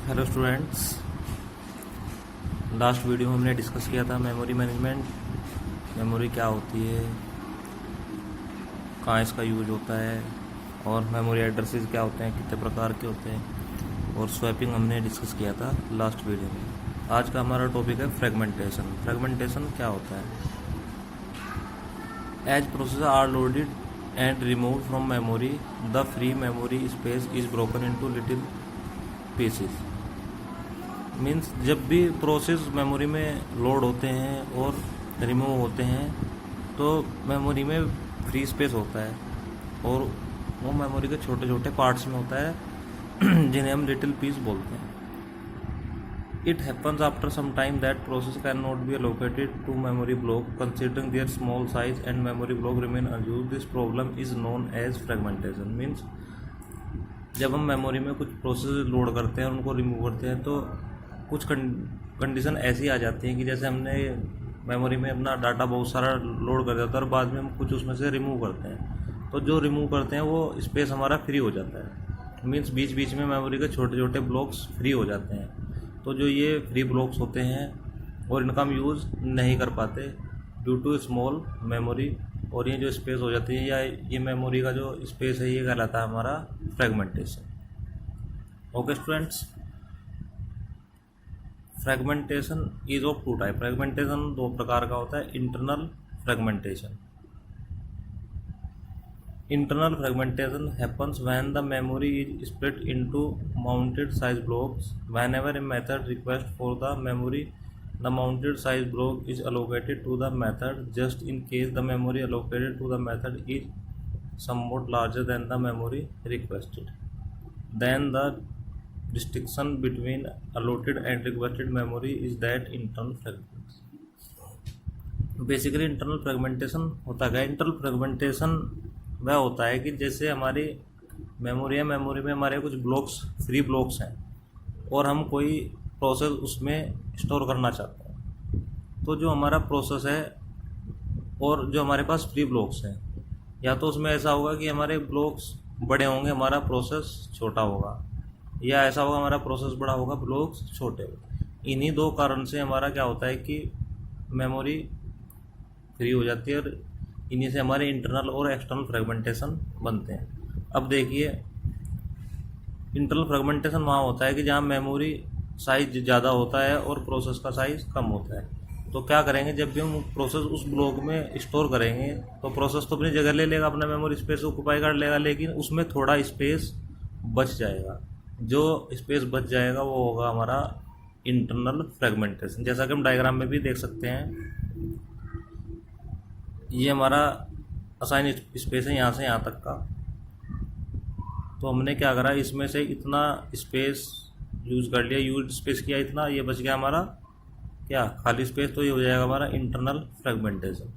Hello students, last video में हमने discuss किया था मेमोरी मैनेजमेंट। मेमोरी क्या होती है, कहाँ इसका यूज होता है, और मेमोरी एड्रेसेस क्या होते हैं, कितने प्रकार के होते हैं, और स्वैपिंग हमने डिस्कस किया था लास्ट वीडियो में। आज का हमारा टॉपिक है फ्रेगमेंटेशन। फ्रेगमेंटेशन क्या होता है? As process are loaded and remove from memory, the free memory space is broken into little pieces. Means जब भी प्रोसेस मेमोरी में लोड होते हैं और रिमूव होते हैं तो मेमोरी में फ्री स्पेस होता है और वो मेमोरी के छोटे छोटे पार्ट्स में होता है जिन्हें हम लिटिल पीस बोलते हैं। It happens after some time that process can not be allocated to memory block considering their small size and memory block remain unused. This problem is known as fragmentation. Means जब हम memory में कुछ process load करते हैं, उनको remove करते हैं, तो कुछ कंडीशन ऐसी आ जाती हैं कि जैसे हमने मेमोरी में अपना डाटा बहुत सारा लोड कर दिया था और बाद में हम कुछ उसमें से रिमूव करते हैं, तो जो रिमूव करते हैं वो स्पेस हमारा फ्री हो जाता है। मीन्स बीच बीच में मेमोरी के छोटे छोटे ब्लॉक्स फ्री हो जाते हैं। तो जो ये फ्री ब्लॉक्स होते हैं और इनका हम यूज़ नहीं कर पाते ड्यू टू स्मॉल मेमोरी, और ये जो स्पेस हो जाती है या ये मेमोरी का जो स्पेस है ये कहलाता है हमारा fragmentation. Okay students, fragmentation is of two type. Fragmentation दो प्रकार का होता है। Internal fragmentation. Internal fragmentation happens when the memory is split into mounted size blocks. Whenever a method request for the memory, the mounted size block is allocated to the method just in case the memory allocated to the method is somewhat larger than the memory requested. Then the distinction between allotted and requested memory is that internal fragmentation. Basically internal fragmentation होता है। Internal fragmentation वह होता है कि जैसे हमारी memory है, memory में हमारे कुछ ब्लॉक्स फ्री ब्लॉक्स हैं और हम कोई प्रोसेस उसमें स्टोर करना चाहते हैं, तो जो हमारा प्रोसेस है और जो हमारे पास फ्री ब्लॉक्स हैं, या तो उसमें ऐसा होगा कि हमारे ब्लॉक्स बड़े होंगे, हमारा प्रोसेस छोटा होगा, या ऐसा होगा हमारा प्रोसेस बड़ा होगा, ब्लॉक्स छोटे होंगे। इन्हीं दो कारण से हमारा क्या होता है कि मेमोरी फ्री हो जाती है और इन्हीं से हमारे इंटरनल और एक्सटर्नल फ्रेगमेंटेशन बनते हैं। अब देखिए, इंटरनल फ्रेगमेंटेशन वहाँ होता है कि जहाँ मेमोरी साइज ज़्यादा होता है और प्रोसेस का साइज कम होता है। तो क्या करेंगे, जब भी हम प्रोसेस उस ब्लॉक में स्टोर करेंगे तो प्रोसेस तो अपनी जगह ले लेगा, अपना मेमोरी स्पेस ऑक्यूपाई कर लेगा, लेकिन उसमें थोड़ा स्पेस बच जाएगा। जो स्पेस बच जाएगा वो होगा हमारा इंटरनल फ्रेगमेंटेशन। जैसा कि हम डायग्राम में भी देख सकते हैं, ये हमारा असाइन स्पेस है यहाँ से यहाँ तक का। तो हमने क्या करा, इसमें से इतना स्पेस यूज़ कर लिया, यूज स्पेस किया इतना, ये बच गया हमारा क्या, खाली स्पेस। तो ये हो जाएगा हमारा इंटरनल फ्रेगमेंटेशन।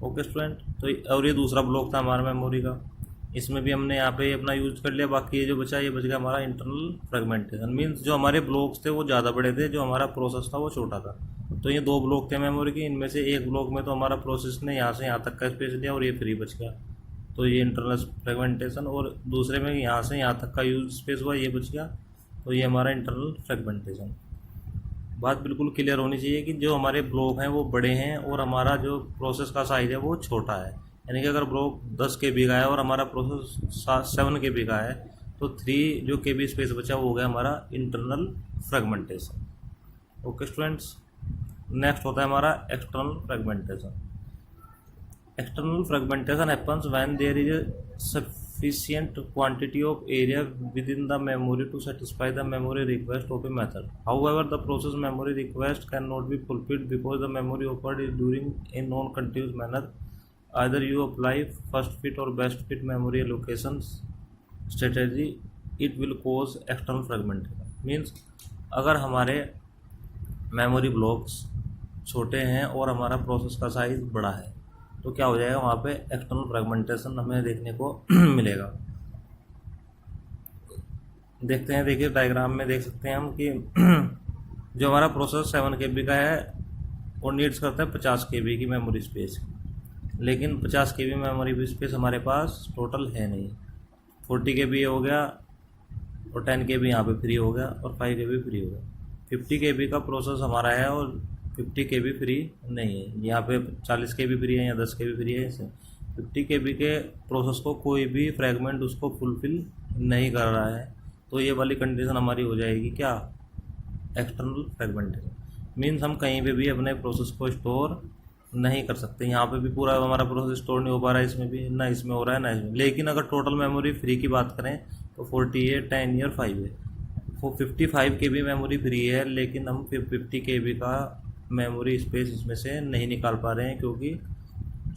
ओके स्टूडेंट, तो और ये दूसरा ब्लॉक था हमारा मेमोरी का, इसमें भी हमने यहाँ पे अपना यूज कर लिया, बाकी ये जो बचा ये बच गया हमारा इंटरनल फ्रेगमेंटेशन। मीन्स जो हमारे ब्लॉक्स थे वो ज़्यादा बड़े थे, जो हमारा प्रोसेस था वो छोटा था। तो ये दो ब्लॉक थे मेमोरी के, इनमें से एक ब्लॉक में तो हमारा प्रोसेस ने यहाँ से यहाँ तक का स्पेस लिया और ये फ्री बच गया, तो ये इंटरनल फ्रेगमेंटेशन। और दूसरे में यहाँ से यहाँ तक का यूज स्पेस हुआ, ये बच गया, तो ये हमारा इंटरनल फ्रेगमेंटेशन। बात बिल्कुल क्लियर होनी चाहिए कि जो हमारे ब्लॉक हैं वो बड़े हैं और हमारा जो प्रोसेस का साइज़ है वो छोटा है। यानी कि अगर ब्लॉक 10 KB का है और हमारा प्रोसेस 7 KB का है, तो 3 जो KB स्पेस बचा वो हो गया हमारा internal fragmentation. Okay students, next होता है हमारा external fragmentation. External fragmentation happens when there is a sufficient quantity of area within the memory to satisfy the memory request of a method. However, the process memory request cannot be fulfilled because the memory offered is during a non-continuous manner. Either you apply first fit or best fit memory allocations strategy, it will cause external fragmentation. Means अगर हमारे memory blocks छोटे हैं और हमारा process का size बड़ा है, तो क्या हो जाएगा, वहाँ पे एक्सटर्नल फ्रेगमेंटेशन हमें देखने को मिलेगा। देखते हैं, देखिए डायग्राम में देख सकते हैं हम कि जो हमारा प्रोसेस 7 KB का है और नीड्स करता है 50 KB की मेमोरी स्पेस, लेकिन 50 KB मेमोरी स्पेस हमारे पास टोटल है नहीं। 40 KB हो गया और 10 KB यहाँ पे फ्री हो गया और 5 KB फ्री हो गया। 50 KB का प्रोसेस हमारा है और 50 KB फ्री नहीं है। यहाँ पे 40 KB फ्री है या 10 KB फ्री है। इसे 50 KB के प्रोसेस को कोई भी फ्रेगमेंट उसको फुलफिल नहीं कर रहा है, तो ये वाली कंडीशन हमारी हो जाएगी क्या, एक्सटर्नल फ्रेगमेंटेशन। मीन्स हम कहीं पे भी अपने प्रोसेस को स्टोर नहीं कर सकते। यहाँ पे भी पूरा हमारा प्रोसेस स्टोर नहीं हो पा रहा है, इसमें भी ना, इसमें हो रहा है ना इसमें। लेकिन अगर टोटल मेमोरी फ्री की बात करें तो 48, 10 और 5 है। वो 55 KB मेमोरी फ्री है, लेकिन हम 50 KB का मेमोरी स्पेस इसमें से नहीं निकाल पा रहे हैं, क्योंकि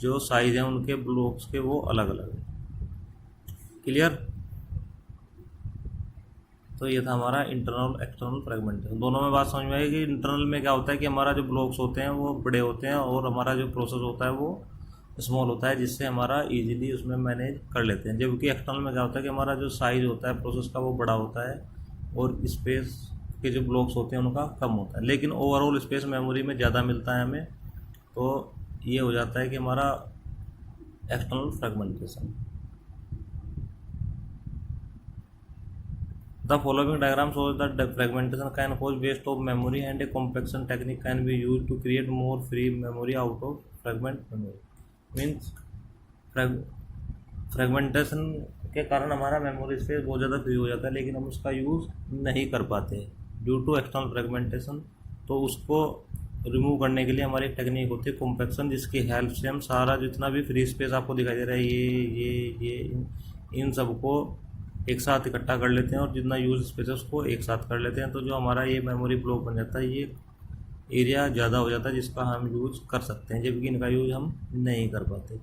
जो साइज़ है उनके ब्लॉक्स के वो अलग अलग है। क्लियर। तो ये था हमारा इंटरनल एक्सटर्नल फ्रेगमेंटेशन। दोनों में बात समझ में आई कि इंटरनल में क्या होता है कि हमारा जो ब्लॉक्स होते हैं वो बड़े होते हैं और हमारा जो प्रोसेस होता है वो स्मॉल होता है, जिससे हमारा इजीली उसमें मैनेज कर लेते हैं। जबकि एक्सटर्नल में क्या होता है कि हमारा जो साइज़ होता है प्रोसेस का वो बड़ा होता है और स्पेस के जो ब्लॉक्स होते हैं उनका कम होता है, लेकिन ओवरऑल स्पेस मेमोरी में ज़्यादा मिलता है हमें। तो ये हो जाता है कि हमारा external fragmentation. The following diagram shows that the fragmentation can cause waste of memory and a compaction technique can be used to create more free memory out of fragment memory. Means fragmentation के कारण हमारा memory space बहुत ज़्यादा free हो जाता है, लेकिन हम उसका यूज़ नहीं कर पाते ड्यू टू एक्सटर्नल फ्रेगमेंटेशन। तो उसको रिमूव करने के लिए हमारी एक टेक्निक होती है कॉम्पैक्शन, जिसकी हेल्प से हम सारा जितना भी फ्री स्पेस आपको दिखाई दे रहा है ये इन सबको एक साथ इकट्ठा कर लेते हैं और जितना यूज स्पेस है उसको एक साथ कर लेते हैं। तो जो हमारा ये मेमोरी ब्लॉक बन जाता है, ये एरिया ज़्यादा हो जाता है जिसका हम यूज़ कर सकते हैं, जबकि इनका यूज़ हम नहीं कर पाते।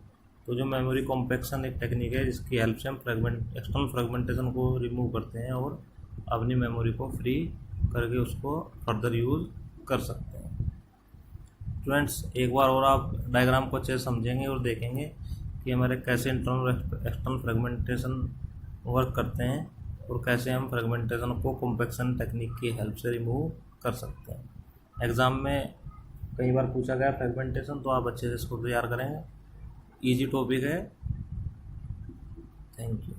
तो जो मेमोरी कॉम्पैक्शन एक टेक्निक है जिसकी हेल्प से हम एक्सटर्नल फ्रेगमेंटेशन को रिमूव करते हैं और अपनी मेमोरी को फ्री करके उसको फर्दर यूज़ कर सकते हैं। स्टूडेंट्स, एक बार और आप डायग्राम को अच्छे से समझेंगे और देखेंगे कि हमारे कैसे इंटरनल एक्सटर्नल फ्रेगमेंटेशन वर्क करते हैं और कैसे हम फ्रेगमेंटेशन को कॉम्पैक्शन टेक्निक की हेल्प से रिमूव कर सकते हैं। एग्ज़ाम में कई बार पूछा गया फ्रेगमेंटेशन, तो आप अच्छे से इसको तैयार करेंगे। इजी टॉपिक है। Thank you.